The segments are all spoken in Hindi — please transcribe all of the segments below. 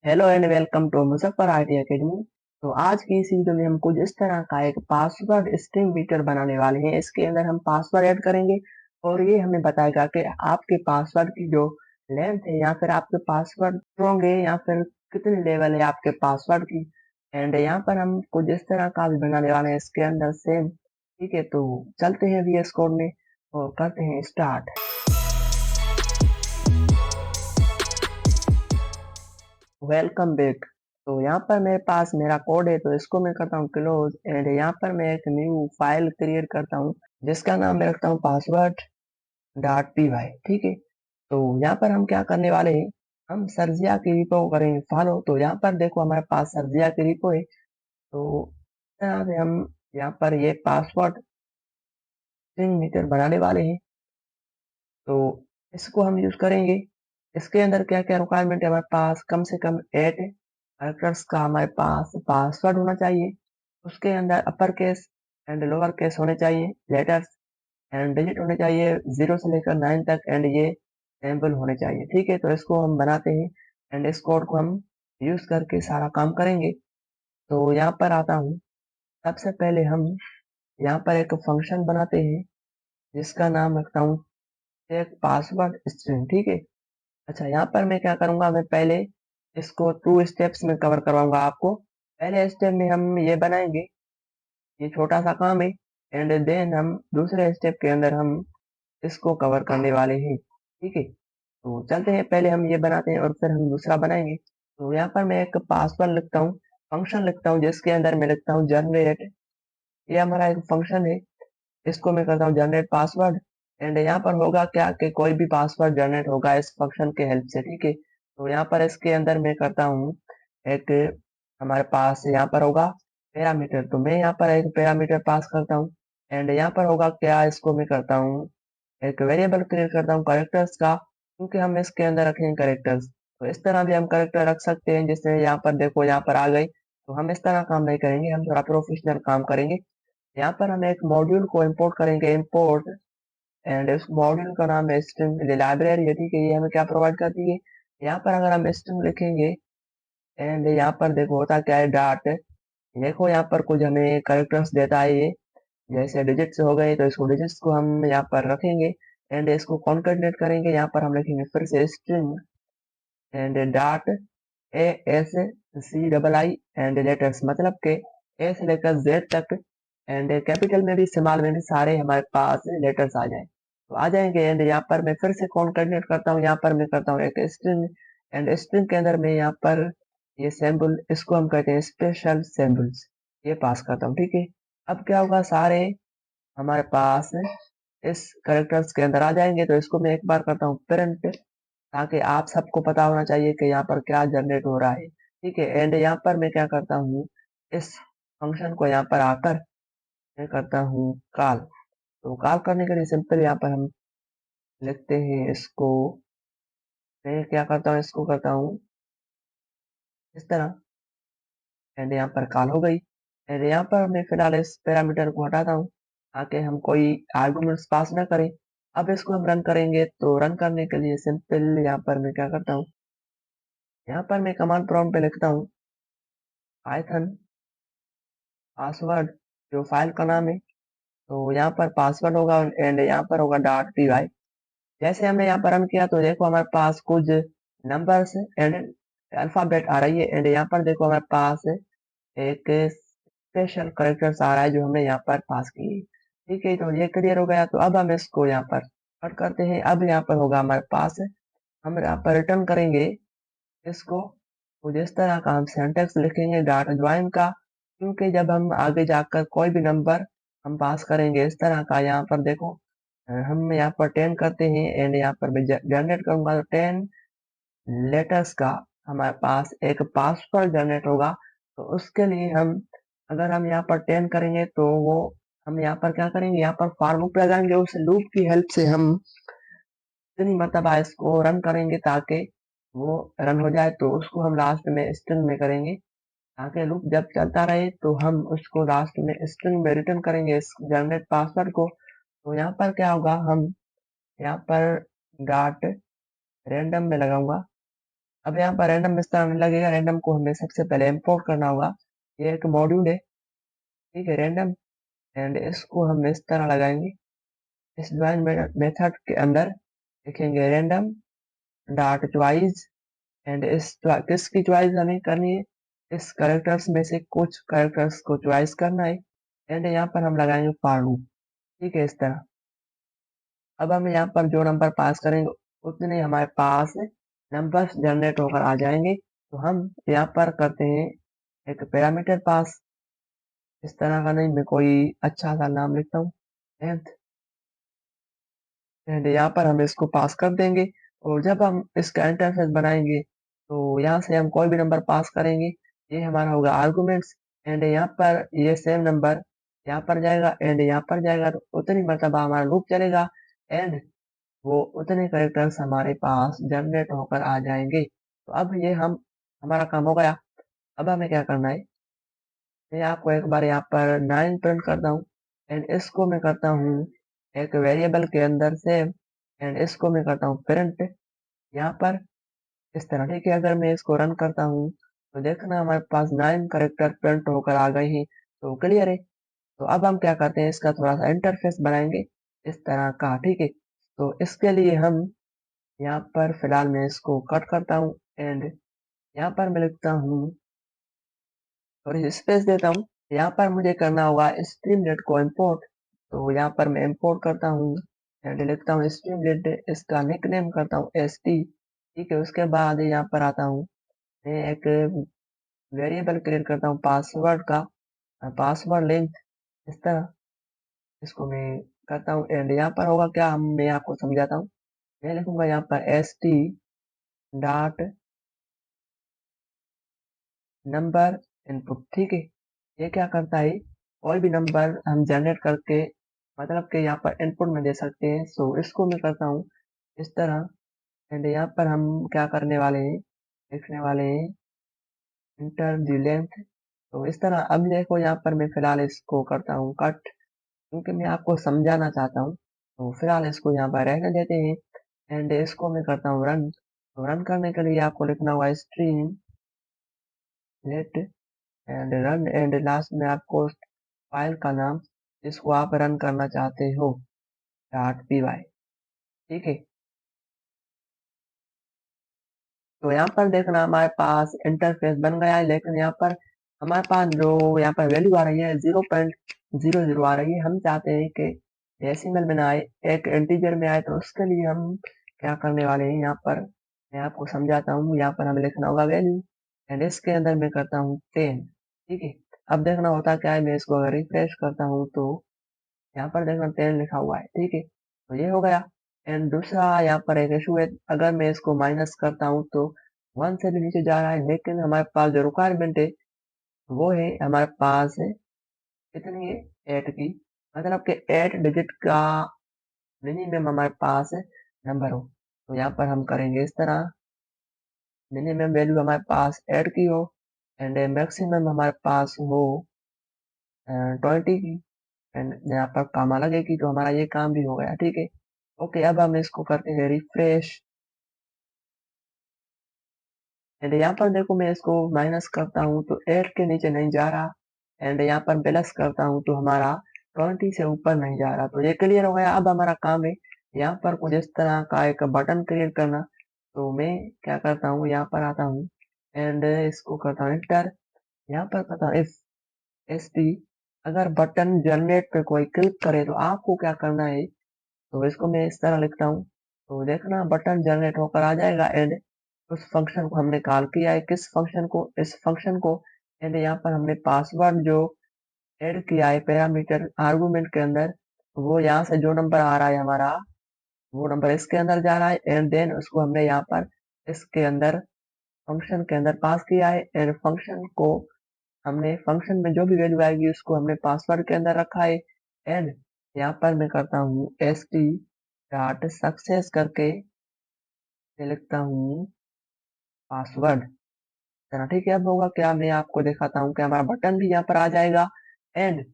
Hello and welcome to Muzaffar IT academy. तो आज की इस वीडियो में हम कुछ इस तरह का एक पासवर्ड स्ट्रिंग बीटर बनाने वाले हैं। इसके अंदर हम पासवर्ड ऐड करेंगे और ये हमें बताएगा कि आपके पासवर्ड की जो लेंथ है या फिर आपके पासवर्ड स्ट्रॉन्ग है या फिर कितनी लेवल है आपके पासवर्ड की। एंड यहाँ पर हम कुछ इस तरह का भी बनाने वाले हैं इसके अंदर सेम। ठीक है, तो चलते हैं VS कोड में और करते हैं स्टार्ट। Welcome back. तो यहाँ पर मेरे पास मेरा कोड है, तो इसको मैं करता हूँ क्लोज एंड यहाँ पर मैं एक न्यू फाइल क्रिएट करता हूँ जिसका नाम मैं रखता हूँ पासवर्ड डॉट पी वाई। ठीक है, तो यहाँ पर हम क्या करने वाले हैं, हम सर्जिया की रिपो को करेंगे फॉलो। तो यहाँ पर देखो हमारे पास सर्जिया की रिपो है, तो इस तरह से हम यहाँ पर ये पासवर्ड स्ट्रिंग मीटर बनाने वाले हैं। तो इसको हम यूज करेंगे। इसके अंदर क्या क्या रिक्वायरमेंट है, हमारे पास कम से कम 8 कैरेक्टर्स का हमारे पास पासवर्ड होना चाहिए। उसके अंदर अपर केस एंड लोअर केस होने चाहिए, लेटर्स एंड डिजिट होने चाहिए 0 से लेकर 9 तक, एंड ये सैम्पल होने चाहिए। ठीक है, तो इसको हम बनाते हैं एंड इस कोड को हम यूज करके सारा काम करेंगे। तो यहाँ पर आता हूँ। सबसे पहले हम यहाँ पर एक फंक्शन बनाते हैं जिसका नाम रखता हूँ चेक पासवर्ड स्ट्रिंग। ठीक है, अच्छा यहाँ पर मैं क्या करूंगा, मैं पहले इसको 2 स्टेप्स में कवर करवाऊंगा आपको। पहले स्टेप में हम ये बनाएंगे, ये छोटा सा काम है, एंड देन हम दूसरे स्टेप के अंदर हम इसको कवर करने वाले हैं। ठीक है, तो चलते हैं, पहले हम ये बनाते हैं और फिर हम दूसरा बनाएंगे। तो यहाँ पर मैं एक पासवर्ड लिखता हूँ, फंक्शन लिखता हूँ जिसके अंदर मैं लिखता हूँ जनरेट। ये हमारा एक फंक्शन है, इसको मैं करता हूँ जनरेट पासवर्ड। एंड यहाँ पर होगा क्या कि कोई भी पासवर्ड जनरेट होगा इस फंक्शन के हेल्प से। ठीक है, तो यहाँ पर इसके अंदर मैं करता हूँ एक, हमारे पास यहाँ पर होगा पैरामीटर, तो मैं यहाँ पर एक पैरामीटर पास करता हूँ। एंड यहाँ पर होगा क्या, इसको मैं करता हूँ एक वेरिएबल क्रिएट करता हूँ करेक्टर्स का, क्योंकि हम इसके अंदर रखेंगे करेक्टर्स। तो इस तरह भी हम करेक्टर रख सकते हैं, जिससे यहाँ पर देखो यहाँ पर आ गई। तो हम इस तरह काम नहीं करेंगे, हम थोड़ा प्रोफेशनल काम करेंगे। यहाँ पर हम एक मॉड्यूल को इंपोर्ट करेंगे, इंपोर्ट, एंड उस मॉड्यूल का नाम है स्ट्रिंग लाइब्रेरी है। ठीक है, ये हमें क्या प्रोवाइड करती है, यहाँ पर अगर हम स्ट्रिंग लिखेंगे एंड यहाँ पर देखो होता क्या है डॉट, देखो यहाँ पर कुछ हमें कैरेक्टर्स देता है ये, जैसे डिजिट्स हो गए, तो इसको डिजिट्स को हम यहाँ पर रखेंगे एंड इसको कॉन्केटनेट करेंगे। यहाँ पर हम लिखेंगे फिर से string and dot A S C double I and letters, मतलब के ए से लेकर जेड तक, एंड कैपिटल में भी स्मॉल में भी सारे हमारे पास लेटर्स आ जाए तो आ जाएंगे। एंड यहाँ पर मैं फिर से कॉन्केटनेट करता हूँ, यहाँ पर मैं करता हूँ एक स्ट्रिंग, एंड स्ट्रिंग के अंदर मैं यहाँ पर ये सैम्पल, इसको हम कहते हैं स्पेशल सैम्पल्स, ये पास करता हूँ। ठीक है, अब क्या होगा, सारे हमारे पास इस करेक्टर्स के अंदर आ जाएंगे। तो इसको मैं एक बार करता हूँ प्रिंट, ताकि आप सबको पता होना चाहिए कि यहाँ पर क्या जनरेट हो रहा है। ठीक है, एंड यहाँ पर मैं क्या करता हूँ, इस फंक्शन को यहाँ पर आकर मैं करता हूँ कॉल। तो कॉल करने के लिए सिंपल यहाँ पर हम लिखते हैं इसको, मैं क्या करता हूँ, इसको करता हूँ इस तरह, एंड यहाँ पर कॉल हो गई। एंड यहाँ पर मैं फिलहाल इस पैरामीटर को हटाता हूँ ताकि हम कोई आर्गुमेंट्स पास ना करें। अब इसको हम रन करेंगे, तो रन करने के लिए सिंपल यहाँ पर मैं क्या करता हूँ, यहाँ पर मैं कमांड प्रॉम्प्ट पे लिखता हूँ पाइथन पासवर्ड, जो फाइल का नाम है। तो यहाँ पर पासवर्ड होगा एंड यहाँ पर होगा डॉट पी वाई। जैसे हमने यहाँ पर रन किया तो देखो हमारे पास कुछ नंबर्स एंड अल्फाबेट आ रही है, एंड यहाँ पर देखो हमारे पास एक स्पेशल करेक्टर्स आ रहा है जो हमने यहाँ पर पास की। ठीक है, तो ये क्लियर हो गया। तो अब हम इसको यहाँ पर कट करते हैं। अब यहाँ पर होगा हमारे पास, हम यहाँ पर रिटर्न करेंगे इसको कुछ इस तरह का, हम सिंटेक्स लिखेंगे डॉट ज्वाइन का, क्योंकि जब हम आगे जाकर कोई भी नंबर हम पास करेंगे इस तरह का, यहाँ पर देखो हम यहाँ पर 10 करते हैं एंड यहाँ पर मैं जनरेट करूंगा, तो 10 लेटर्स का हमारे पास एक पासवर्ड जनरेट होगा। तो उसके लिए हम, अगर हम यहाँ पर 10 करेंगे तो वो, हम यहाँ पर क्या करेंगे, यहाँ पर फॉर लूप लगाएंगे, उस लूप की हेल्प से हम इतनी मरतबा इसको रन करेंगे ताकि वो रन हो जाए। तो उसको हम लास्ट में स्ट्रिंग में करेंगे, ताकि लूप जब चलता रहे तो हम उसको लास्ट में स्ट्रिंग में रिटर्न करेंगे इस जनरेट पासवर्ड को। तो यहाँ पर क्या होगा, हम यहाँ पर डॉट रैंडम में लगाऊंगा, अब यहाँ पर रैंडम इस तरह लगेगा। रैंडम को हमें सबसे पहले इंपोर्ट करना होगा। ये एक मॉड्यूल है, ठीक है, रैंडम। एंड इसको हम इस तरह लगाएंगे। इस ज्वाइन मेथड के अंदर लिखेंगे रैंडम डॉट च्वाइस। एंड किसकी च्वाइस हमें करनी है? इस कैरेक्टर्स में से कुछ कैरेक्टर्स को च्वाइस करना है। एंड यहाँ पर हम लगाएंगे फॉर लूप, ठीक है, इस तरह। अब हम यहाँ पर जो नंबर पास करेंगे उतने हमारे पास नंबर्स जनरेट होकर आ जाएंगे। तो हम यहाँ पर करते हैं एक पैरामीटर पास। इस तरह का नहीं, मैं कोई अच्छा सा नाम लिखता हूँ, लेंथ। एंड यहाँ पर हम इसको पास कर देंगे। और जब हम इसका इंटरफेस बनाएंगे तो यहाँ से हम कोई भी नंबर पास करेंगे, ये हमारा होगा आर्गुमेंट्स। एंड यहाँ पर ये सेम नंबर यहाँ पर जाएगा एंड यहाँ पर जाएगा, तो उतनी मरतबा हमारा लूप चलेगा। एंड वो उतने कैरेक्टर्स हमारे पास जनरेट होकर आ जाएंगे। तो अब ये हमारा काम हो गया। अब हमें क्या करना है? मैं आपको एक बार यहाँ पर 9 प्रिंट करता हूँ। एंड इसको मैं करता हूँ एक वेरिएबल के अंदर से। एंड इसको मैं करता हूँ प्रिंट यहाँ पर इस तरह, ठीक है। अगर मैं इसको रन करता हूँ तो देखना हमारे पास 9 करेक्टर प्रिंट होकर आ गए हैं। तो क्लियर है। तो अब हम क्या करते हैं, इसका थोड़ा सा इंटरफेस बनाएंगे इस तरह का, ठीक है। तो इसके लिए हम यहाँ पर फिलहाल मैं इसको कट करता हूँ। एंड यहाँ पर मैं लिखता हूँ और स्पेस देता हूँ। यहाँ पर मुझे करना होगा स्ट्रीमलेट को इंपोर्ट। तो यहाँ पर मैं इंपोर्ट करता हूँ एंड लिखता हूँ स्ट्रीमलेट, इसका निकनेम करता हूँ st, ठीक है। उसके बाद यहाँ पर आता हूँ, मैं एक वेरिएबल क्रिएट करता हूँ पासवर्ड का, पासवर्ड लेंथ इस तरह, इसको मैं करता हूँ। एंड यहाँ पर होगा क्या, मैं आपको समझाता हूँ। मैं लिखूंगा यहाँ पर st डॉट नंबर इनपुट, ठीक है। ये क्या करता है, कोई भी नंबर हम जनरेट करके मतलब कि यहाँ पर इनपुट में दे सकते हैं। सो इसको मैं करता हूँ इस तरह। एंड यहाँ पर हम क्या करने वाले हैं, लिखने वाले हैं इंटर दी लेंथ। तो इस तरह अब देखो यहाँ पर मैं फिलहाल इसको करता हूँ कट, क्योंकि मैं आपको समझाना चाहता हूँ। तो फिलहाल इसको यहाँ पर रहने देते हैं। एंड इसको मैं करता हूँ रन। तो रन करने के लिए आपको लिखना हुआ stream let and run. And last में आपको फाइल का नाम जिसको आप रन करना चाहते हो .py, ठीक है। तो यहाँ पर देखना हमारे पास इंटरफेस बन गया है, लेकिन यहाँ पर हमारे पास जो यहाँ पर वैल्यू आ रही है 0.00 आ रही है। हम चाहते हैं कि डेसिमल में ना आए, एक इंटीजर में आए। तो उसके लिए हम क्या करने वाले हैं, यहाँ पर मैं आपको समझाता हूँ। यहाँ पर हमें लिखना होगा वैल्यू एंड इसके अंदर मैं करता हूँ 10, ठीक है। अब देखना होता क्या है, मैं इसको अगर रिफ्रेश करता हूँ तो यहाँ पर देखना 10 लिखा हुआ है, ठीक है। तो ये हो गया। एंड दूसरा यहाँ पर एक इशू है, अगर मैं इसको माइनस करता हूँ तो 1 से भी नीचे जा रहा है। लेकिन हमारे पास जो रिक्वायरमेंट है वो है हमारे पास है कितनी है, 8 की। मतलब कि 8 डिजिट का मिनिमम हमारे पास नंबर हो। तो यहाँ पर हम करेंगे इस तरह, मिनिमम वैल्यू हमारे पास 8 की हो एंड मैक्सिमम हमारे पास हो 20 की। एंड यहाँ पर कामा लगेगी तो हमारा ये काम भी हो गया, ठीक है। ओके, अब हम इसको करते हैं रिफ्रेश। एंड यहाँ पर देखो मैं इसको माइनस करता हूँ तो 8 के नीचे नहीं जा रहा। एंड यहाँ पर प्लस करता हूँ तो हमारा 20 से ऊपर नहीं जा रहा। तो ये क्लियर हो गया। अब हमारा काम है यहाँ पर कुछ इस तरह का एक बटन क्रिएट करना। तो मैं क्या करता हूँ, यहाँ पर आता हूँ एंड इसको करता हूँ एंटर। यहाँ पर करता हूँ एस टी। अगर बटन जनरेट पे कोई क्लिक करे तो आपको क्या करना है, तो इसको मैं इस तरह लिखता हूँ। तो देखना बटन जनरेट होकर आ जाएगा। एंड उस फंक्शन को हमने कॉल किया है, किस फंक्शन को, इस फंक्शन को। एंड यहाँ पर हमने पासवर्ड जो ऐड किया है पैरामीटर आर्गुमेंट के अंदर, वो यहाँ से जो नंबर आ रहा है हमारा, वो नंबर इसके अंदर जा रहा है। एंड देन उसको हमने यहाँ पर इसके अंदर फंक्शन के अंदर पास किया है। एंड फंक्शन को हमने, फंक्शन में जो भी वैल्यू आएगी उसको हमने पासवर्ड के अंदर रखा है। एंड यहाँ पर मैं करता हूँ एस टी डॉट सक्सेस करके मैं लिखता हूँ पासवर्ड, चलो ठीक है। अब होगा क्या, मैं आपको दिखाता हूँ कि हमारा बटन भी यहाँ पर आ जाएगा एंड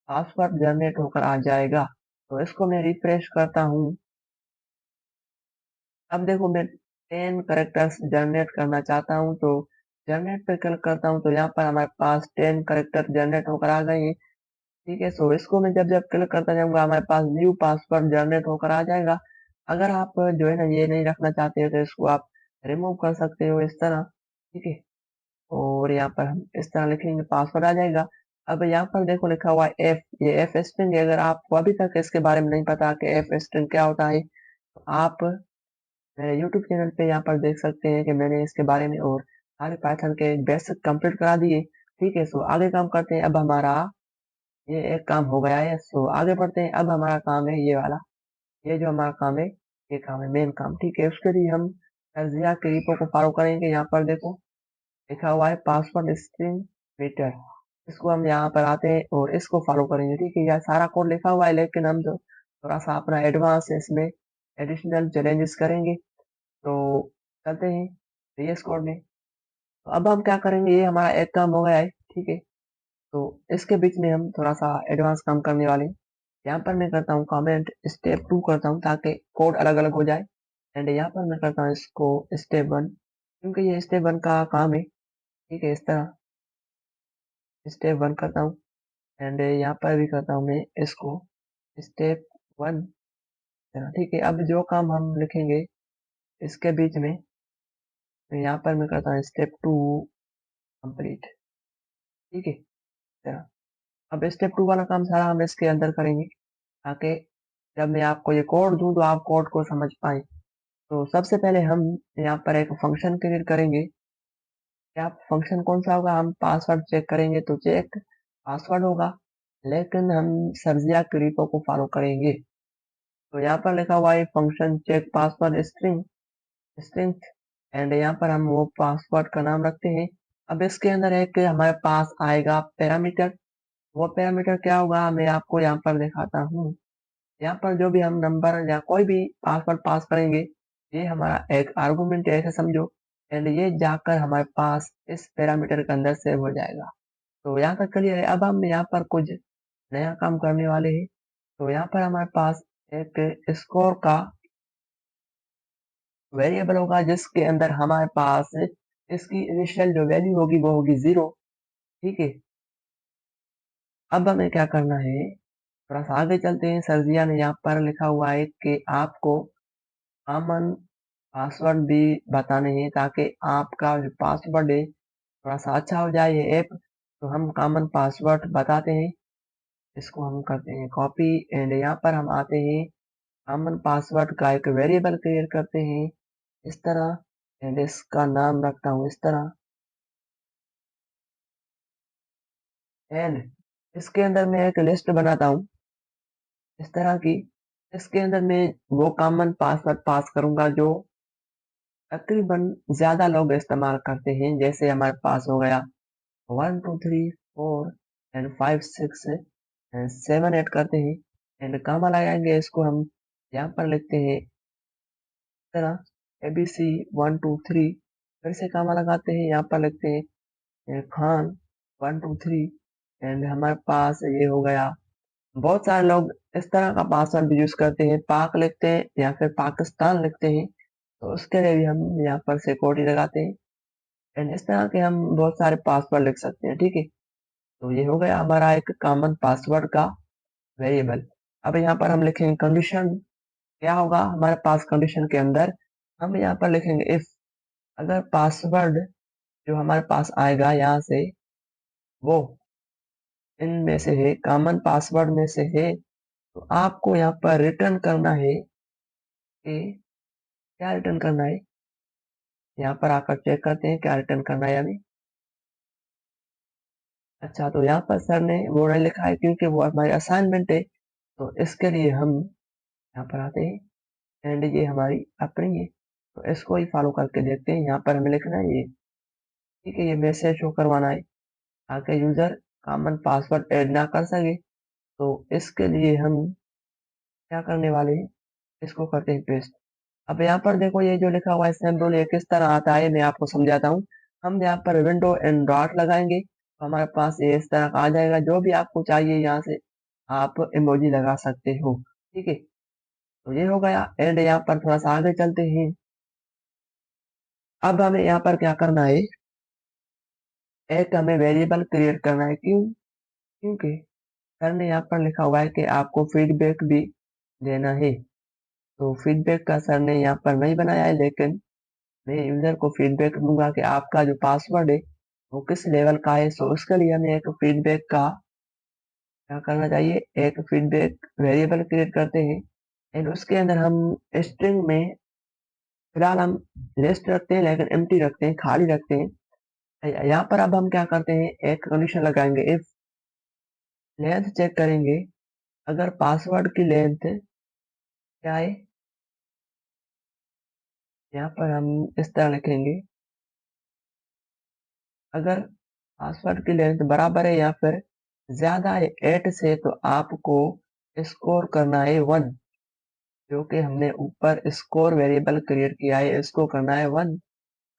पासवर्ड जनरेट होकर आ जाएगा। तो इसको मैं रिफ्रेश करता हूँ। अब देखो मैं 10 करेक्टर्स जनरेट करना चाहता हूँ, तो जनरेट पे क्लिक करता हूँ तो यहाँ पर हमारे पास 10 करेक्टर जनरेट होकर आ गए हैं। ठीक है, सो इसको मैं जब जब क्लिक करता जाऊंगा हमारे पास न्यू पासवर्ड जनरेट होकर आ जाएगा। अगर आप जो है ना ये नहीं रखना चाहते हो तो इसको आप रिमूव कर सकते हो इस तरह। ठीक है, और यहाँ पर हम इस तरह लिखेंगे पासवर्ड आ जाएगा। अब यहाँ पर देखो लिखा हुआ है एफ, ये एफ स्ट्रिंग है। अगर आपको अभी तक इसके बारे में नहीं पता कि एफ स्ट्रिंग क्या होता है, तो आप मेरे यूट्यूब चैनल पे यहाँ पर देख सकते हैं कि मैंने इसके बारे में और सारे पाइथन के बेसिक कंप्लीट करा दिए। ठीक है, सो आगे काम करते हैं। अब हमारा ये एक काम हो गया है, सो आगे बढ़ते हैं। अब हमारा काम है ये वाला, ये जो हमारा काम है, ये काम है मेन काम। ठीक है, उसके लिए हम सर्जिया के रिपो को फॉलो करेंगे। यहाँ पर देखो लिखा हुआ है पासवर्ड स्ट्रिंग मीटर, इसको हम यहाँ पर आते हैं और इसको फॉलो करेंगे। ठीक है, यह सारा कोड लिखा हुआ है, लेकिन हम जो थोड़ा सा अपना एडवांस इसमें एडिशनल चैलेंजेस करेंगे। तो चलते हैं VS कोड में। तो अब हम क्या करेंगे, ये हमारा एक काम हो गया है। ठीक है, तो इसके बीच में हम थोड़ा सा एडवांस काम करने वाले हैं। यहाँ पर मैं करता हूँ कमेंट स्टेप 2 करता हूँ ताकि कोड अलग अलग हो जाए। एंड यहाँ पर मैं करता हूँ इसको स्टेप 1, क्योंकि ये स्टेप 1 का काम है। ठीक है, इस तरह स्टेप 1 करता हूँ। एंड यहाँ पर भी करता हूँ मैं इसको स्टेप 1। ठीक है, अब जो काम हम लिखेंगे इसके बीच में, तो यहाँ पर मैं करता हूँ स्टेप 2 कंप्लीट। ठीक है, तरह अब स्टेप 2 वाला काम सारा हम इसके अंदर करेंगे, ताकि जब मैं आपको ये कोड दूं तो आप कोड को समझ पाए। तो सबसे पहले हम यहाँ पर एक फंक्शन क्रिएट करेंगे। क्या फंक्शन कौन सा होगा, हम पासवर्ड चेक करेंगे तो चेक पासवर्ड होगा, लेकिन हम सर्जिया के रिपो को फॉलो करेंगे। तो यहाँ पर लिखा हुआ है function check password string string and यहाँ पर हम वो पासवर्ड का नाम रखते हैं। अब इसके अंदर एक हमारे पास आएगा पैरामीटर। वो पैरामीटर क्या होगा मैं आपको यहाँ पर दिखाता हूँ। यहाँ पर जो भी हम नंबर या कोई भी पासवर्ड पास करेंगे, ये हमारा एक आर्गुमेंट है, ऐसे समझो। एंड ये जाकर हमारे पास इस पैरामीटर के अंदर सेव हो जाएगा। तो यहाँ तक क्लियर है। अब हम यहाँ पर कुछ नया काम करने वाले हैं। तो यहाँ पर हमारे पास एक स्कोर का वेरिएबल होगा, जिसके अंदर हमारे पास इसकी इनिशियल जो वैल्यू होगी वो होगी 0। ठीक है, अब हमें क्या करना है, थोड़ा सा आगे चलते हैं। सर्जिया ने यहाँ पर लिखा हुआ है कि आपको कॉमन पासवर्ड भी बताने हैं, ताकि आपका जो पासवर्ड है थोड़ा सा अच्छा हो जाए ये ऐप। तो हम कॉमन पासवर्ड बताते हैं, इसको हम करते हैं कॉपी। एंड यहाँ पर हम आते हैं कॉमन पासवर्ड का एक वेरिएबल क्रिएट करते हैं इस तरह। एंड इसका नाम रखता हूँ इस तरह। एंड इसके अंदर मैं एक लिस्ट बनाता हूँ इस तरह की। इसके अंदर मैं वो कॉमन पासवर्ड पास करूंगा जो तकरीबन ज्यादा लोग इस्तेमाल करते हैं। जैसे हमारे पास हो गया 1 2 3 4 एंड 5 6 एंड 7 8 करते हैं। एंड कॉमा लगाएंगे, इसको हम यहाँ पर लिखते हैं तरह ABC 1 2 3। फिर से कॉमा लगाते हैं, यहाँ पर लिखते हैं खान 1 2 3। एंड हमारे पास ये हो गया। बहुत सारे लोग इस तरह का पासवर्ड यूज करते हैं, पाक लिखते हैं या फिर पाकिस्तान लिखते हैं। तो उसके लिए भी हम यहाँ पर सिक्योरिटी लगाते हैं। एंड इस तरह के हम बहुत सारे पासवर्ड लिख सकते हैं। ठीक है, तो ये हो गया हमारा एक कॉमन पासवर्ड का वेरिएबल। अब यहाँ पर हम लिखेंगे कंडीशन। क्या होगा हमारे पास कंडीशन के अंदर, हम यहाँ पर लिखेंगे इफ अगर पासवर्ड जो हमारे पास आएगा यहाँ से वो इनमें से है, कॉमन पासवर्ड में से है, तो आपको यहाँ पर रिटर्न करना है कि क्या रिटर्न करना है। यहाँ पर आकर चेक करते हैं क्या रिटर्न करना है अभी। अच्छा, तो यहाँ पर सर ने वो नहीं लिखा है क्योंकि वो हमारी असाइनमेंट है। तो इसके लिए हम यहाँ पर आते हैं एंड ये हमारी अपनी है, तो इसको ही फॉलो करके देखते हैं। यहाँ पर हमें लिखना है ये। ठीक है, ये मैसेज शो करवाना है ताकि यूजर कॉमन पासवर्ड ऐड ना कर सके। तो इसके लिए हम क्या करने वाले हैं, इसको करते हैं पेस्ट। अब यहाँ पर देखो ये जो लिखा हुआ है सिंबल ये किस तरह आता है मैं आपको समझाता हूँ। हम यहाँ पर विंडो एंड डॉट लगाएंगे तो हमारे पास ये इस तरह का आ जाएगा। जो भी आपको चाहिए यहाँ से आप इमोजी लगा सकते हो। ठीक है, तो ये हो गया। एंड यहाँ पर थोड़ा सा आगे चलते हैं। अब हमें यहाँ पर क्या करना है, एक हमें वेरिएबल क्रिएट करना है। क्यों? क्योंकि सर ने यहाँ पर लिखा हुआ है कि आपको फीडबैक भी देना है। तो फीडबैक का सर ने यहाँ पर नहीं बनाया है, लेकिन मैं यूजर को फीडबैक दूंगा कि आपका जो पासवर्ड है वो किस लेवल का है। सो उसके लिए हमें एक फीडबैक का क्या करना चाहिए, एक फीडबैक वेरिएबल क्रिएट करते हैं एंड उसके अंदर हम स्ट्रिंग में फिलहाल हम लिस्ट रखते हैं, लेकिन एम्प्टी रखते हैं, खाली रखते हैं। यहाँ पर अब हम क्या करते हैं, एक कंडीशन लगाएंगे, इफ लेंथ चेक करेंगे, अगर पासवर्ड की लेंथ क्या है, यहाँ पर हम इस तरह लिखेंगे, अगर पासवर्ड की लेंथ बराबर है या फिर ज्यादा है 8 से, तो आपको स्कोर करना है 1। जो कि हमने ऊपर स्कोर वेरिएबल क्रिएट किया है, इसको करना है 1।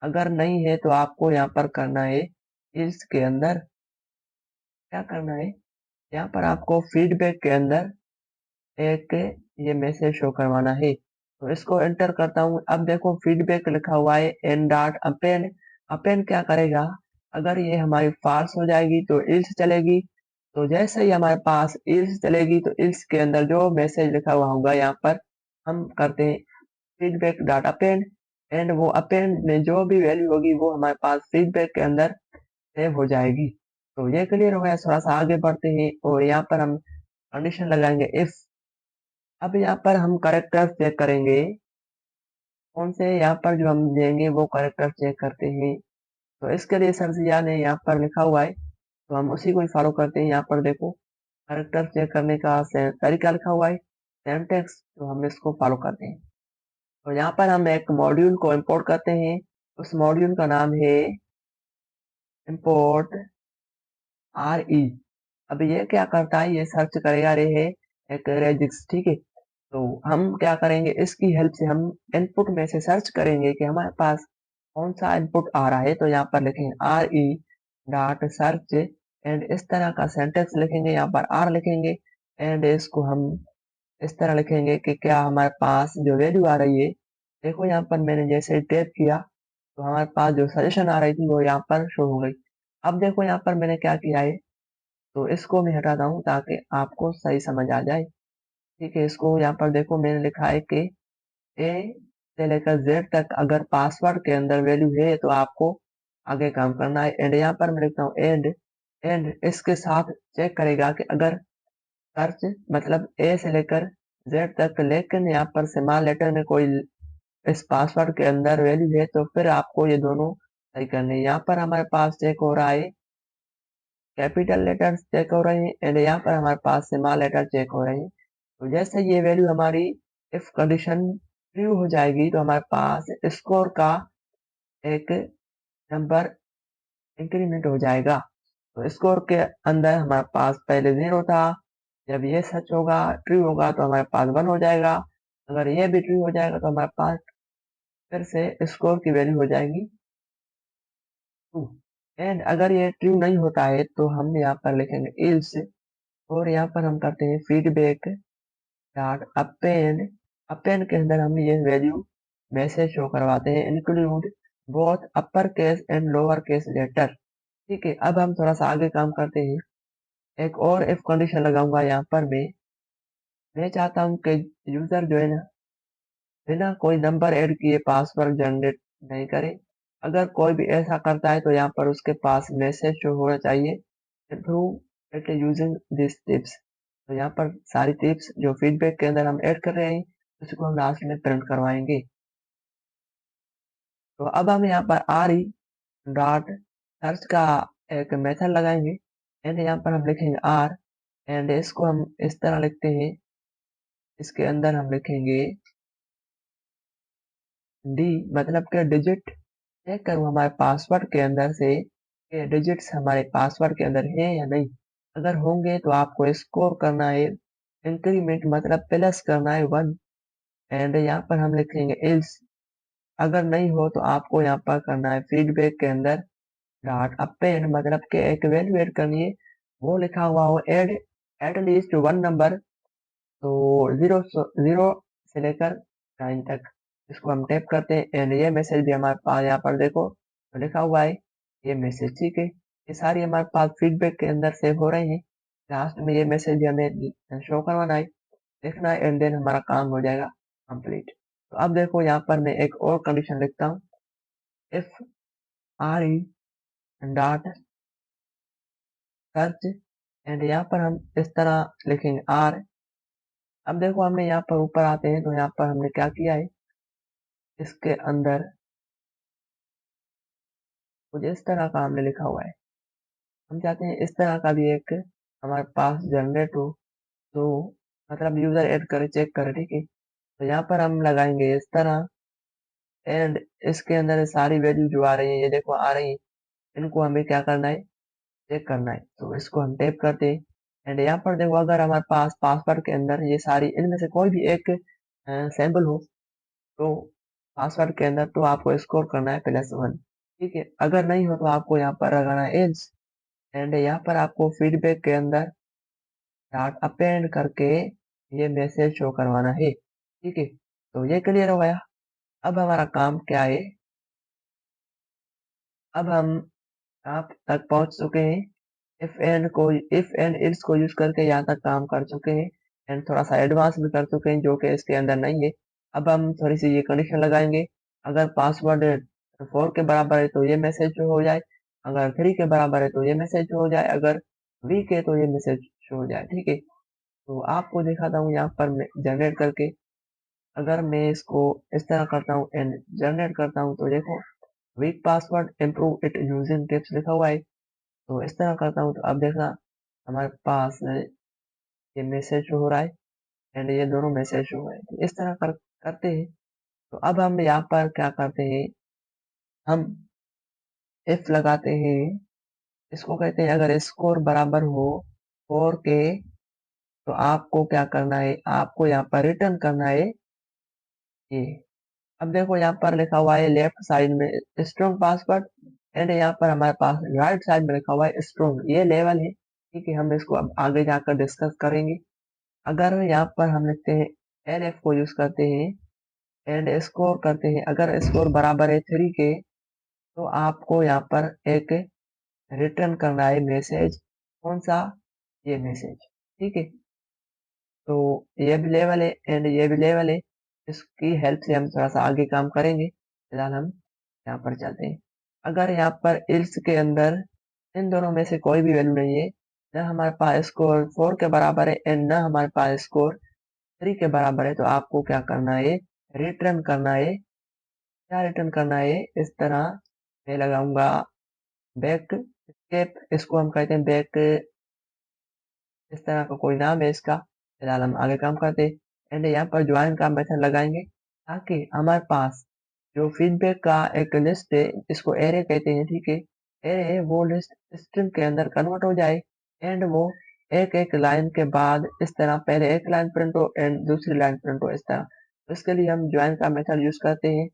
अगर नहीं है तो आपको यहाँ पर करना है, इल्स के अंदर क्या करना है, यहाँ पर आपको फीडबैक के अंदर एक ये मैसेज शो करवाना है। तो इसको एंटर करता हूँ। अब देखो फीडबैक लिखा हुआ है एन डॉट अपेंड। अपेंड क्या करेगा, अगर ये हमारी फॉल्स हो जाएगी तो इल्स चलेगी। तो जैसे ही हमारे पास इल्स चलेगी तो इल्स के अंदर जो मैसेज लिखा हुआ होगा, यहाँ पर हम करते हैं फीडबैक डॉट अपेंड, एंड वो अपेंड में जो भी वैल्यू होगी वो हमारे पास फीडबैक के अंदर सेव हो जाएगी। तो ये क्लियर हो गया। थोड़ा सा आगे बढ़ते हैं और यहाँ पर हम कंडीशन लगाएंगे इफ। अब यहाँ पर हम करेक्टर चेक करेंगे, कौन से यहाँ पर जो हम देंगे वो करेक्टर चेक करते हैं। तो इसके लिए सर जिया ने यहाँ पर लिखा हुआ है, तो हम उसी को ही फॉलो करते हैं। यहाँ पर देखो करेक्टर चेक करने का तरीका लिखा हुआ है, सिंटैक्स, तो हम इसको फॉलो करते हैं। तो यहाँ पर हम एक मॉड्यूल को इंपोर्ट करते हैं, उस मॉड्यूल का नाम है इंपोर्ट आर ई। अब ये क्या करता है, ये सर्च करेगा रे है एक रेजिक्स, ठीक है। तो हम क्या करेंगे, इसकी हेल्प से हम इनपुट में से सर्च करेंगे कि हमारे पास कौन सा इनपुट आ रहा है। तो यहाँ पर लिखेंगे R E dot search and इस तरह का सेंटेंस लिखेंगे, यहाँ पर आर लिखेंगे एंड इसको हम इस तरह लिखेंगे कि क्या हमारे पास जो वैल्यू आ रही है, देखो यहाँ पर मैंने जैसे टैप किया तो हमारे पास जो सजेशन आ रही थी वो यहाँ पर शो हो गई। अब देखो यहाँ पर मैंने क्या किया है, तो इसको मैं हटाता हूँ ताकि आपको सही समझ आ जाए, ठीक है। इसको यहाँ पर देखो मैंने लिखा है कि ए से लेकर जेड तक अगर पासवर्ड के अंदर वैल्यू है तो आपको आगे काम करना है। एंड यहाँ पर मैं लिखता हूँ एंड, एंड इसके साथ चेक करेगा कि अगर सर्च मतलब ए से लेकर जेड तक, लेकिन यहाँ पर स्मॉल लेटर में कोई इस पासवर्ड के अंदर वैल्यू है, तो फिर आपको ये दोनों सही करने हैं। यहाँ पर हमारे पास चेक हो रहा है कैपिटल लेटर्स चेक हो रहे हैं एंड यहाँ पर हमारे पास स्मॉल लेटर चेक हो रहे हैं। तो जैसे ये वैल्यू हमारी इफ कंडीशन ट्रू हो जाएगी तो हमारे पास स्कोर का एक नंबर इंक्रीमेंट हो जाएगा। तो स्कोर के अंदर हमारे पास पहले 0 था, जब ये सच होगा ट्रू होगा तो हमारे पास 1 हो जाएगा। अगर ये भी ट्रू हो जाएगा तो हमारे पास फिर से स्कोर की वैल्यू हो जाएगी 2। एंड अगर ये ट्रू नहीं होता है तो हम यहाँ पर लिखेंगे इल्स, और यहाँ पर हम करते हैं फीडबैक डॉट अपेंड। अपेंड के अंदर हम ये वैल्यू मैसेज शो करवाते हैं, include both upper case and lower case letter, ठीक है। अब हम थोड़ा सा आगे काम करते हैं, एक और इफ कंडीशन लगाऊंगा यहाँ पर मैं चाहता हूँ कि यूजर जो है ना बिना कोई नंबर ऐड किए पासवर्ड जनरेट नहीं करे। अगर कोई भी ऐसा करता है तो यहाँ पर उसके पास मैसेज शो होना चाहिए through it using this tips. तो यहाँ पर सारी टिप्स जो फीडबैक के अंदर हम ऐड कर रहे हैं उसको हम लास्ट में प्रिंट करवाएंगे। तो अब हम यहाँ पर आर ई डॉट सर्च का एक मेथड लगाएंगे एंड यहाँ पर हम लिखेंगे आर, एंड इसको हम इस तरह लिखते हैं, इसके अंदर हम लिखेंगे डी, मतलब कि डिजिट। चेक करूँ हमारे पासवर्ड के अंदर से ये डिजिट्स हमारे पासवर्ड के अंदर है या नहीं। अगर होंगे तो आपको स्कोर करना है इंक्रीमेंट, मतलब प्लस करना है 1, एंड यहाँ पर हम लिखेंगे एल्स। अगर नहीं हो तो आपको यहाँ पर करना है फीडबैक के अंदर डॉट अपेंड, मतलब कि एक वैल्यू ऐड करनी है, वो लिखा हुआ हो एड एटलीस्ट 1 नंबर। तो जीरो जीरो से लेकर 9 तक, इसको हम टैप करते हैं एंड ये मैसेज भी हमारे पास यहाँ पर देखो तो लिखा हुआ है ये मैसेज, ठीक है। ये सारी हमारे पास फीडबैक के अंदर सेव हो रही है। लास्ट में ये मैसेज भी हमें शो करवाना है, देखना है, एंड देन हमारा काम हो जाएगा कंप्लीट। तो अब देखो यहाँ पर मैं एक और कंडीशन लिखता हूँ, if R E dot search and यहाँ पर हम इस तरह लिखेंगे आर। अब देखो हमने यहाँ पर ऊपर आते हैं तो यहाँ पर हमने क्या किया है, इसके अंदर कुछ इस तरह का हमने लिखा हुआ है। हम चाहते हैं इस तरह का भी एक हमारे पास जनरेट हो, तो मतलब यूजर ऐड करे, चेक करे, ठीक है। तो यहाँ पर हम लगाएंगे इस तरह एंड इसके अंदर सारी वैल्यू जो आ रही है ये देखो आ रही है, इनको हमें क्या करना है, चेक करना है। तो इसको हम टैप करते हैं एंड यहाँ पर देखो अगर हमारे पास पासवर्ड के अंदर ये सारी इनमें से कोई भी एक सैम्पल हो तो पासवर्ड के अंदर तो आपको स्कोर करना है +1, ठीक है। अगर नहीं हो तो आपको यहाँ पर लगाना है एल्स एंड यहाँ पर आपको फीडबैक के अंदर डॉट अपेंड करके ये मैसेज शो करवाना है, ठीक है। तो ये क्लियर हो गया। अब हमारा काम क्या है, अब हम आप तक पहुंच चुके हैं। इफ एंड इल्स को यूज करके यहाँ तक काम कर चुके हैं एंड थोड़ा सा एडवांस भी कर चुके हैं जो कि इसके अंदर नहीं है। अब हम थोड़ी सी ये कंडीशन लगाएंगे, अगर पासवर्ड 4 के बराबर है तो ये मैसेज शो हो जाए, अगर 3 के बराबर है तो ये मैसेज शो हो जाए, अगर वीक है तो ये मैसेज शो हो जाए, ठीक है। तो आपको दिखाता हूँ यहाँ पर मैं जनरेट करके, अगर मैं इसको इस तरह करता हूँ एंड जनरेट करता हूँ तो देखो week password improve it using tips लिखा हुआ है। तो इस तरह करता हूँ तो अब देखना हमारे पास ये मैसेज शो हो रहा है एंड ये दोनों मैसेज शो हो रहे हैं। तो इस तरह करते हैं। तो अब हम यहाँ पर क्या करते हैं, हम इफ लगाते हैं, इसको कहते हैं अगर स्कोर बराबर हो 4 के तो आपको क्या करना है, आपको यहाँ पर रिटर्न करना है ये। अब देखो यहाँ पर लिखा हुआ है लेफ्ट साइड में स्ट्रॉन्ग पासवर्ड एंड यहाँ पर हमारे पास राइट साइड में लिखा हुआ है स्ट्रॉन्ग, ये लेवल है, ठीक है। हम इसको अब आगे जाकर डिस्कस करेंगे। अगर यहाँ पर हम लिखते हैं LF को यूज करते हैं एंड स्कोर करते हैं, अगर स्कोर बराबर है 3 के तो आपको यहाँ पर एक रिटर्न करना है मैसेज, कौन सा, ये मैसेज, ठीक है। तो ये भी लेवल है एंड ये भी लेवल है, इसकी हेल्प से हम थोड़ा सा आगे काम करेंगे। फिलहाल हम यहाँ पर चलते हैं। अगर यहाँ पर इल्स के अंदर इन दोनों में से कोई भी वैल्यू नहीं है, न हमारे पास स्कोर 4 के बराबर है एंड न हमारे पास स्कोर 3 के बराबर है, तो आपको क्या करना है, रिटर्न करना है। क्या रिटर्न करना है, इस तरह मैं लगाऊंगा बैक स्केप, इसको हम कहते हैं बैक, इस तरह का कोई नाम है इसका। फिलहाल हम आगे काम करते हैं एंड यहाँ पर ज्वाइन का मेथड लगाएंगे ताकि हमारे पास जो फीडबैक का एक लिस्ट है, इसको एरे कहते हैं, ठीक है। एरे है वो लिस्ट स्ट्रिंग के अंदर कन्वर्ट हो जाए एंड वो एक एक लाइन के बाद इस तरह पहले एक लाइन प्रिंट हो एंड दूसरी लाइन प्रिंट हो, इस तरह। तो इसके लिए हम ज्वाइन का मेथड यूज करते हैं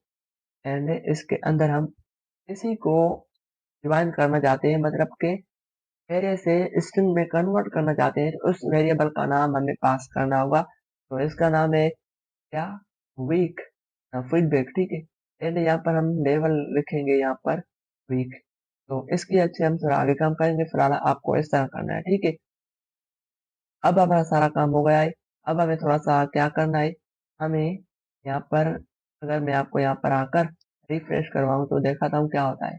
एंड इसके अंदर हम किसी को ज्वाइन करना चाहते हैं, मतलब के एरे से स्ट्रिंग में कन्वर्ट करना चाहते हैं, तो उस वेरिएबल का नाम हमें पास करना होगा। तो इसका नाम है क्या, वीक फीडबैक, ठीक है। एंड यहाँ पर हम लेवल लिखेंगे यहाँ पर वीक। तो इसकी हेल्प से हम थोड़ा आगे काम करेंगे, फिलहाल आपको इस तरह करना है, ठीक है। अब हमारा सारा काम हो गया है। अब हमें थोड़ा सा क्या करना है, हमें यहाँ पर अगर मैं आपको यहाँ पर आकर रिफ्रेश करवाऊँ तो दिखाता हूँ क्या होता है।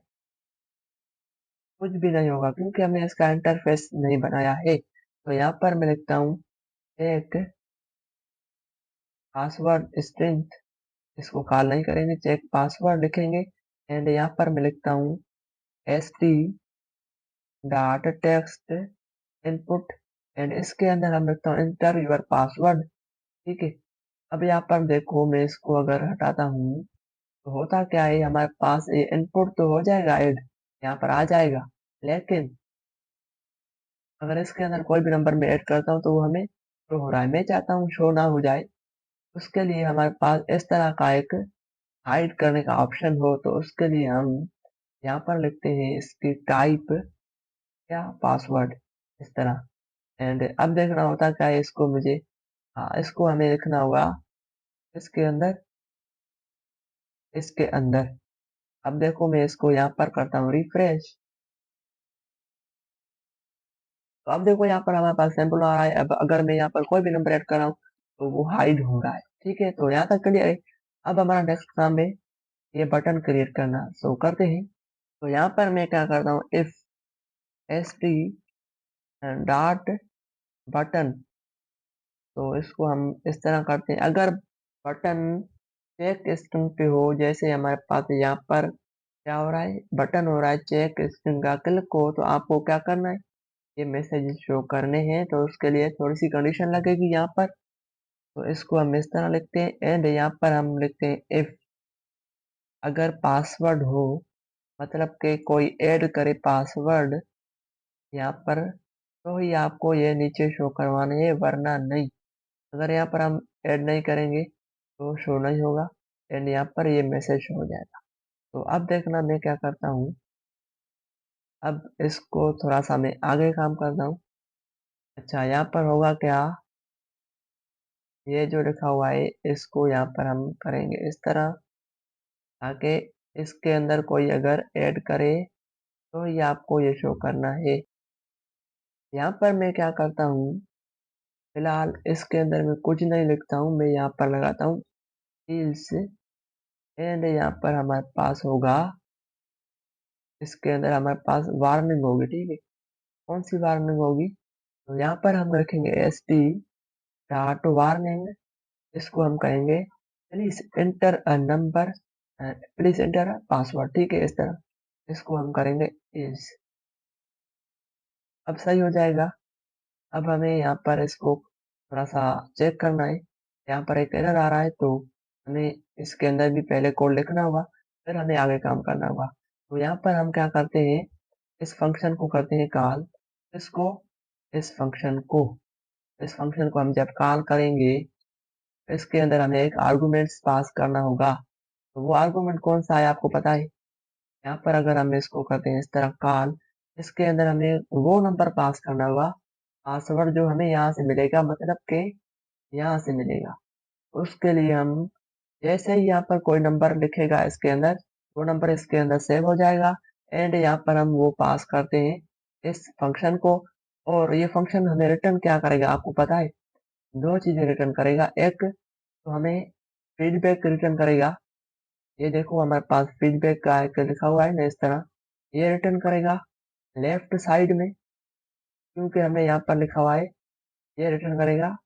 कुछ भी नहीं होगा क्योंकि हमने इसका इंटरफेस नहीं बनाया है। तो यहाँ पर मैं लिखता हूँ एक पासवर्ड स्ट्रिंग, इसको कॉल नहीं करेंगे, चेक पासवर्ड लिखेंगे एंड यहाँ पर मैं लिखता हूँ st dot text input and इसके अंदर हम लिखता हूँ इंटर योर पासवर्ड, ठीक है। अब यहाँ पर देखो मैं इसको अगर हटाता हूँ तो होता क्या है, हमारे पास ये इनपुट तो हो जाएगा ऐड, यहाँ पर आ जाएगा, लेकिन अगर इसके अंदर कोई भी नंबर में ऐड करता हूँ तो वो हमें शो हो रहा है। मैं चाहता हूँ शो ना हो जाए, उसके लिए हमारे पास इस तरह का एक हाइड करने का ऑप्शन हो, तो उसके लिए हम यहाँ पर लिखते हैं इसकी टाइप क्या, पासवर्ड, इस तरह। एंड अब देखना होता क्या है, इसको मुझे, हाँ इसको हमें लिखना होगा इसके अंदर इसके अंदर। अब देखो मैं इसको यहाँ पर करता हूँ रिफ्रेश। तो अब देखो यहाँ पर हमारे पास सैंपल आ रहा है। अब अगर मैं यहाँ पर कोई भी नंबर ऐड कर रहा हूँ तो वो हाइड हो रहा है। ठीक है, तो यहाँ तक क्लियर है। अब हमारा नेक्स्ट काम है ये बटन क्रिएट करना। सो करते हैं। तो यहाँ पर मैं क्या करता हूँ, if S T dot button. तो इसको हम इस तरह करते हैं। अगर बटन चेक स्ट्रिंग पे हो, जैसे हमारे पास यहाँ पर क्या हो रहा है, बटन हो रहा है चेक स्ट्रिंग का, क्लिक हो, तो आपको क्या करना है, ये मैसेज शो करने हैं। तो उसके लिए थोड़ी सी कंडीशन लगेगी यहाँ पर। तो इसको हम इस तरह लिखते हैं एंड यहाँ पर हम लिखते हैं इफ अगर पासवर्ड हो, मतलब कि कोई ऐड करे पासवर्ड यहाँ पर, तो ही आपको ये नीचे शो करवाने हैं, वरना नहीं। अगर यहाँ पर हम ऐड नहीं करेंगे तो शो नहीं होगा एंड यहाँ पर ये मैसेज शो हो जाएगा। तो अब देखना मैं क्या करता हूँ। अब इसको थोड़ा सा मैं आगे काम करता हूँ। अच्छा, यहाँ पर होगा क्या, ये जो लिखा हुआ है इसको यहाँ पर हम करेंगे इस तरह, ताकि इसके अंदर कोई अगर ऐड करे तो ये आपको ये शो करना है। यहाँ पर मैं क्या करता हूँ, फिलहाल इसके अंदर मैं कुछ नहीं लिखता हूँ, मैं यहाँ पर लगाता हूँ इल्स एंड यहाँ पर हमारे पास होगा, इसके अंदर हमारे पास वार्निंग होगी। ठीक है, कौन सी वार्निंग होगी, तो यहाँ पर हम रखेंगे एस टी डॉट वार्निंग। इसको हम कहेंगे please enter a number, please enter a password. ठीक है, इस तरह इसको हम करेंगे इस। अब सही हो जाएगा। अब हमें यहाँ पर इसको थोड़ा सा चेक करना है। यहाँ पर एक एरर आ रहा है, तो हमें इसके अंदर भी पहले कोड लिखना होगा, फिर हमें आगे काम करना होगा। तो यहाँ पर हम क्या करते हैं, इस फंक्शन को करते हैं कॉल। इसको इस फंक्शन को इस फंक्शन को हम जब कॉल करेंगे, इसके अंदर हमें एक आर्गुमेंट्स पास करना होगा। तो वो आर्गुमेंट कौन सा है आपको पता है। यहाँ पर अगर हम इसको करते हैं इस तरह कॉल, इसके अंदर हमें वो नंबर पास करना होगा, पासवर्ड जो हमें यहाँ से मिलेगा, मतलब के यहाँ से मिलेगा। उसके लिए हम जैसे ही यहाँ पर कोई नंबर लिखेगा इसके अंदर, वो नंबर इसके अंदर सेव हो जाएगा एंड यहाँ पर हम वो पास करते हैं इस फंक्शन को। और ये फंक्शन हमें रिटर्न क्या करेगा आपको पता है, दो चीजें रिटर्न करेगा। एक तो हमें फीडबैक रिटर्न करेगा, ये देखो हमारे पास फीडबैक का एक लिखा हुआ है ना इस तरह, ये रिटर्न करेगा लेफ्ट साइड में, क्योंकि हमें यहाँ पर लिखा हुआ है। ये रिटर्न करेगा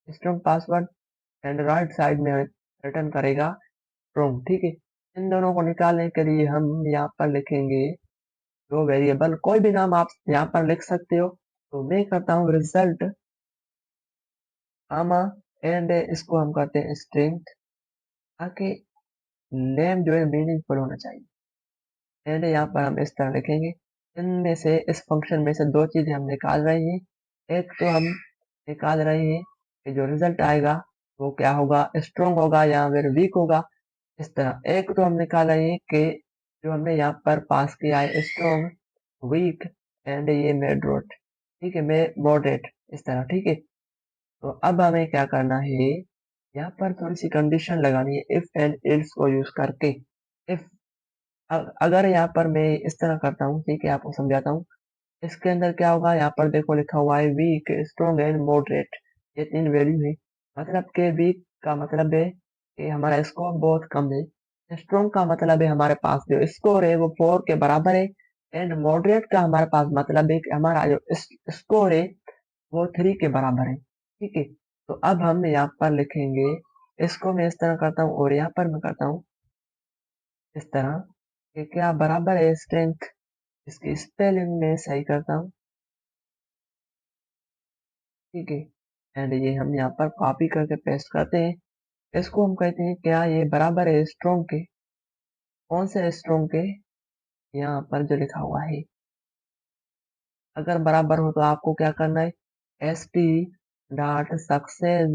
strong password and right side में रिटर्न करेगा स्ट्रॉन्ग। ठीक है, इन दोनों को निकालने के लिए हम यहाँ पर लिखेंगे दो वेरिएबल, कोई भी नाम आप यहाँ पर लिख सकते हो। तो मैं करता हूँ रिजल्ट आमा एंड इसको हम करते हैं स्ट्रिंग, ताकि नेम जो है मीनिंगफुल होना चाहिए। एंड यहाँ पर हम इस तरह लिखेंगे, इनमें से इस फंक्शन में से दो चीजें हम निकाल रहे हैं। एक तो हम निकाल रहे हैं कि जो रिजल्ट आएगा वो क्या होगा, स्ट्रॉन्ग होगा या फिर वीक होगा, इस तरह। एक तो हम निकाल रहे हैं कि जो हमने यहाँ पर पास किया है स्ट्रॉन्ग, वीक एंड ये मॉडरेट। ठीक है, मैं मॉडरेट इस तरह। ठीक है, तो अब हमें क्या करना है, यहाँ पर थोड़ी सी कंडीशन लगानी है इफ एंड एल्स को यूज करके। इफ अगर यहाँ पर मैं इस तरह करता हूँ, ठीक है, आपको समझाता हूँ। इसके अंदर क्या होगा, यहाँ पर देखो लिखा हुआ है वीक, स्ट्रॉन्ग एंड मॉडरेट, ये तीन वैल्यू है। मतलब के वीक का मतलब है कि हमारा स्कोर बहुत कम है, स्ट्रॉन्ग का मतलब है हमारे पास जो स्कोर है वो 4 के बराबर है एंड मॉडरेट का हमारे पास मतलब है कि हमारा जो स्कोर है वो 3 के बराबर है। ठीक है, तो अब हम यहाँ पर लिखेंगे, इसको मैं इस तरह करता हूँ और यहाँ पर मैं करता हूँ इस तरह कि क्या बराबर है स्ट्रेंथ, इसकी स्पेलिंग में सही करता हूँ। ठीक है, एंड ये हम यहाँ पर कॉपी करके पेस्ट करते हैं। इसको हम कहते हैं क्या ये बराबर है स्ट्रॉन्ग के, कौन से स्ट्रॉन्ग के, यहाँ पर जो लिखा हुआ है। अगर बराबर हो तो आपको क्या करना है, एस टी डॉट सक्सेस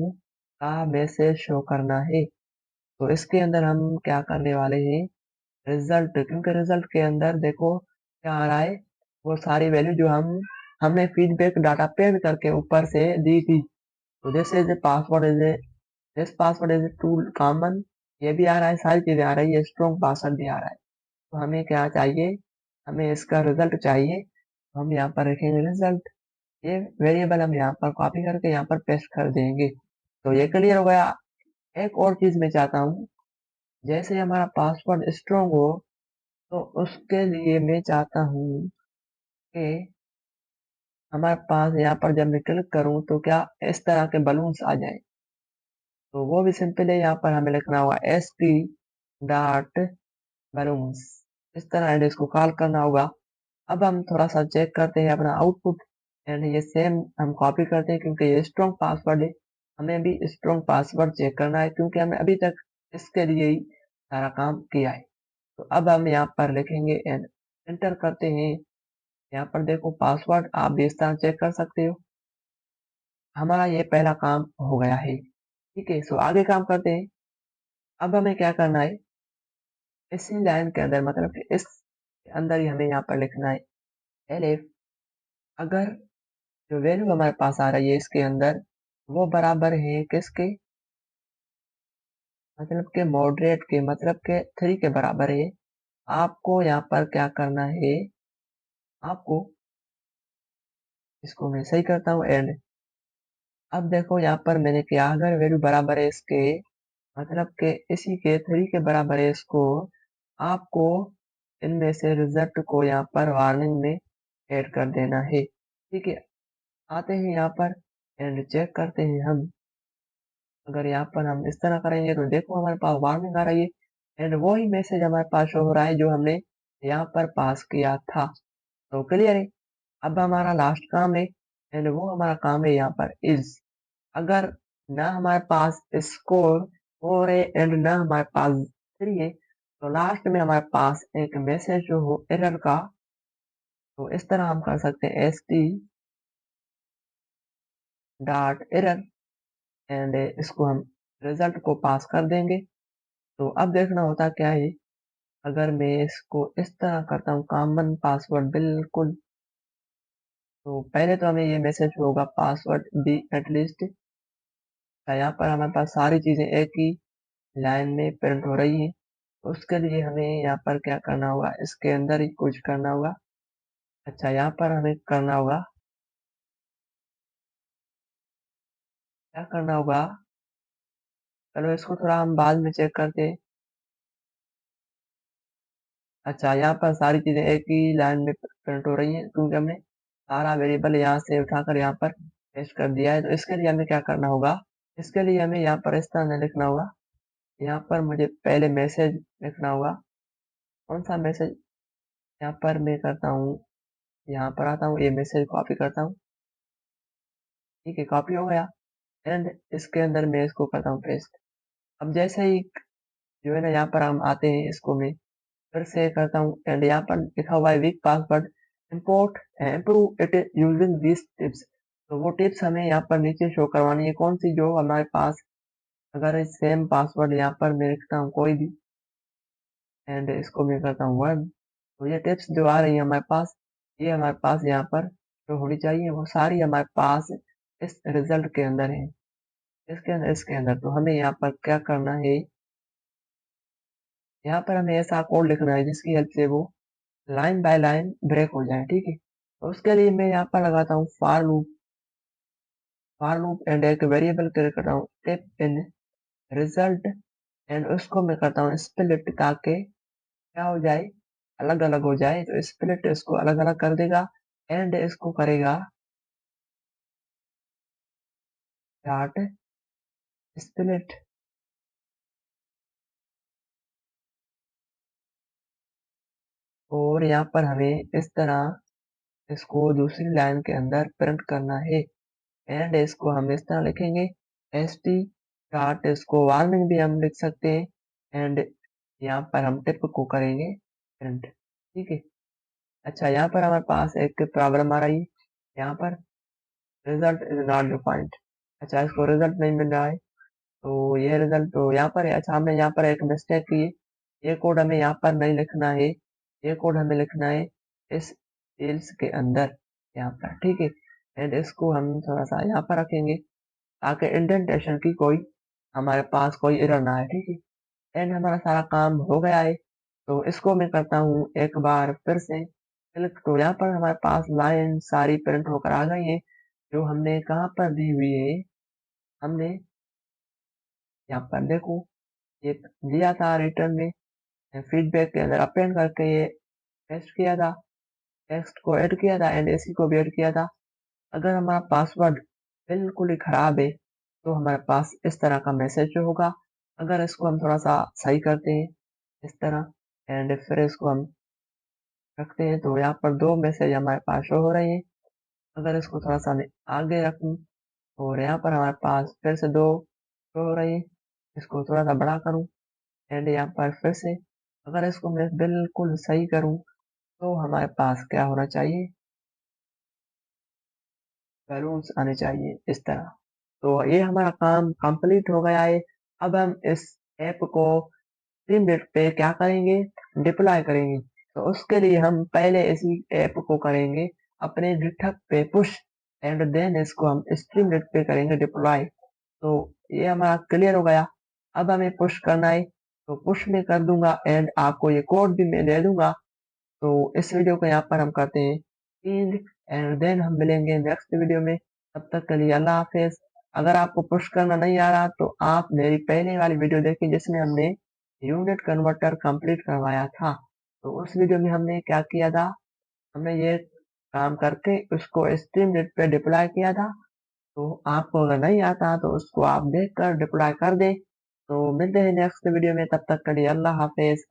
का मैसेज शो करना है। तो इसके अंदर हम क्या करने वाले हैं, रिजल्ट, क्योंकि रिजल्ट के अंदर देखो क्या आ रहा है, वो सारी वैल्यू जो हमने फीडबैक डाटा पेड करके ऊपर से दी थी। तो this is password is this password is too common ये भी आ रहा है, सारी चीजें आ रही है, स्ट्रॉन्ग पासवर्ड भी आ रहा है। तो हमें क्या चाहिए, हमें इसका रिजल्ट चाहिए। हम यहाँ पर लिखेंगे रिजल्ट। ये वेरिएबल हम यहाँ पर कॉपी करके यहाँ पर पेस्ट कर देंगे। तो ये क्लियर हो गया। एक और चीज मैं चाहता हूँ, जैसे हमारा पासवर्ड स्ट्रॉन्ग हो तो उसके लिए मैं चाहता हूँ कि हमारे पास यहाँ पर जब मैं क्लिक करूँ तो क्या इस तरह के बलून्स आ जाए। तो वो भी सिंपल है, यहाँ पर हमें लिखना होगा st डॉट बलून्स, इस तरह एंड इसको कॉल करना होगा। अब हम थोड़ा सा चेक करते हैं अपना आउटपुट, एंड ये सेम हम कॉपी करते हैं क्योंकि ये स्ट्रॉन्ग पासवर्ड है। हमें भी स्ट्रॉन्ग पासवर्ड चेक करना है क्योंकि हमने अभी तक इसके लिए ही सारा काम किया है। तो अब हम यहाँ पर लिखेंगे एंड एंटर करते हैं। यहाँ पर देखो पासवर्ड आप भी इस तरह चेक कर सकते हो। हमारा ये पहला काम हो गया है, ठीक है। सो आगे काम करते हैं। अब हमें क्या करना है, इसी लाइन के अंदर मतलब कि इस अंदर ही हमें यहाँ पर लिखना है एलिफ। अगर जो वैल्यू हमारे पास आ रही है इसके अंदर वो बराबर है किसके, मतलब के मॉडरेट के, मतलब के 3 के बराबर है। आपको यहाँ पर क्या करना है, आपको इसको मैं सही करता हूँ एंड अब देखो यहाँ पर मैंने किया, अगर वैल्यू बराबर है इसके, मतलब के इसी के 3 के बराबर है इसको, आपको इनमें से रिजल्ट को यहाँ पर वार्निंग में ऐड कर देना है, ठीक है। आते हैं यहाँ पर एंड चेक करते हैं हम। अगर यहाँ पर हम इस तरह करेंगे तो देखो हमारे पास वार्निंग आ रही है एंड वही मैसेज हमारे पास शो हो रहा है जो हमने यहाँ पर पास किया था। तो क्लियर है। अब हमारा लास्ट काम है एंड वो हमारा काम है यहाँ पर इज। अगर ना हमारे पास स्कोर 4 है एंड ना हमारे पास 3 है तो लास्ट में हमारे पास एक मैसेज जो हो एरर का, तो इस तरह हम कर सकते हैं st डॉट एरर एंड इसको हम रिजल्ट को पास कर देंगे। तो अब देखना होता क्या है, अगर मैं इसको इस तरह करता हूँ कॉमन पासवर्ड बिल्कुल, तो पहले तो हमें ये मैसेज होगा पासवर्ड बी एटलीस्ट। यहाँ पर हमारे पास सारी चीजें एक ही लाइन में प्रिंट हो रही है। तो उसके लिए हमें यहाँ पर क्या करना होगा, इसके अंदर ही कुछ करना होगा। अच्छा यहाँ पर हमें करना होगा, क्या करना होगा, चलो इसको थोड़ा हम बाद में चेक करते हैं। अच्छा यहाँ पर सारी चीजें एक ही लाइन में प्रिंट हो रही है क्योंकि हमने सारा वेरिएबल यहाँ से उठाकर यहाँ पर पेस्ट कर दिया है। तो इसके लिए हमें क्या करना होगा, इसके लिए हमें यहाँ पर इस तरह लिखना होगा। यहाँ पर मुझे पहले मैसेज लिखना होगा। कौन सा मैसेज, यहाँ पर मैं करता हूँ, यहाँ पर आता हूँ, ये मैसेज कॉपी करता हूँ, ठीक है कॉपी हो गया एंड इसके अंदर मैं इसको करता हूँ पेस्ट। अब जैसे ही जो है ना यहाँ पर हम आते हैं, इसको मैं फिर से करता हूँ एंड यहाँ पर लिखा हुआ है week password import improve it using this tips. तो वो टिप्स हमें यहाँ पर नीचे शो करवानी है, कौन सी, जो हमारे पास अगर सेम पासवर्ड यहाँ पर मैं लिखता हूँ कोई भी एंड इसको मैं करता हूँ वन, तो ये टिप्स जो आ रही है हमारे पास, ये हमारे पास यहाँ पर जो होनी चाहिए वो सारी हमारे पास इस रिजल्ट के अंदर है, इसके अंदर, इसके अंदर। तो हमें यहाँ पर क्या करना है, यहाँ पर हमें ऐसा कोड लिखना है जिसकी हेल्प से वो लाइन बाय लाइन ब्रेक हो जाए, ठीक है। तो उसके लिए मैं यहाँ पर लगाता हूँ फॉर लूप एंड एक वेरिएबल क्रिएट करता हूँ टिप इन रिजल्ट एंड उसको मैं करता हूँ स्प्लिट, ताकि क्या हो जाए, अलग अलग हो जाए। तो स्प्लिट इसको अलग अलग कर देगा एंड इसको करेगा डॉट स्प्लिट। और यहाँ पर हमें इस तरह इसको दूसरी लाइन के अंदर प्रिंट करना है एंड इसको हम इस तरह लिखेंगे एस टी डॉट, इसको वार्निंग भी हम लिख सकते हैं एंड यहाँ पर हम टिप को करेंगे प्रिंट, ठीक है। अच्छा यहाँ पर हमारे पास एक प्रॉब्लम आ रही है, यहाँ पर रिजल्ट इज नॉट डिफाइंड। अच्छा इसको रिजल्ट नहीं मिल रहा है, तो ये रिजल्ट तो यहाँ पर है। अच्छा हमने यहाँ पर एक मिस्टेक की है, ये कोड हमें यहाँ पर नहीं लिखना है, ये कोड हमें लिखना है इस एल्स के अंदर यहाँ पर, ठीक है। एंड इसको हम थोड़ा सा यहाँ पर रखेंगे ताकि इंडेंटेशन की कोई हमारे पास कोई एरर ना आए, ठीक है। एंड हमारा सारा काम हो गया है। तो इसको मैं करता हूँ एक बार फिर से क्लिक। तो यहाँ पर हमारे पास लाइन सारी प्रिंट होकर आ गई है जो हमने कहाँ पर दी हुई है। हमने यहाँ पर देखो ये दिया था रिटर्न में, फीडबैक के अंदर अपेंड करके ये पेस्ट किया था, टेक्स्ट को ऐड किया था एंड एसी को भी ऐड किया था। अगर हमारा पासवर्ड बिल्कुल ही खराब है तो हमारे पास इस तरह का मैसेज होगा। अगर इसको हम थोड़ा सा सही करते हैं इस तरह एंड फिर इसको हम रखते हैं तो यहाँ पर दो मैसेज हमारे पास शो हो रहे हैं। अगर इसको थोड़ा सा मैं आगे रखूं और यहाँ पर हमारे पास फिर से दो शो हो रही है। इसको थोड़ा सा बड़ा करूं एंड यहाँ पर फिर से अगर इसको मैं बिल्कुल सही करूं तो हमारे पास क्या होना चाहिए, बैलून्स आने चाहिए इस तरह। तो ये हमारा काम कंप्लीट हो गया है। अब हम इस ऐप को स्ट्रीमलीट पे क्या करेंगे, डिप्लॉय करेंगे। तो उसके लिए हम पहले इसी ऐप को करेंगे अपने गिटहब पे पुश एंड देन इसको हम स्ट्रीमलीट पे करेंगे डिप्लॉय। तो ये हमारा क्लियर हो गया। अब हमें पुश करना है तो पुश में कर दूंगा एंड आपको ये कोड भी मैं दे दूंगा। तो इस वीडियो को यहाँ पर हम करते हैं एंड एंड देन हम मिलेंगे नेक्स्ट वीडियो में। तब तक के लिए अल्लाह हाफिज। अगर आपको पुश करना नहीं आ रहा तो आप मेरी पहले वाली वीडियो देखिए जिसमें हमने यूनिट कन्वर्टर कंप्लीट करवाया था। तो उस वीडियो में हमने क्या किया था, हमने ये काम करके उसको स्ट्रीमलीट पे डिप्लॉय किया था। तो आपको अगर नहीं आता तो उसको आप देख कर डिप्लॉय कर दे। तो मिलते हैं नेक्स्ट वीडियो में, तब तक के लिए अल्लाह हाफिज।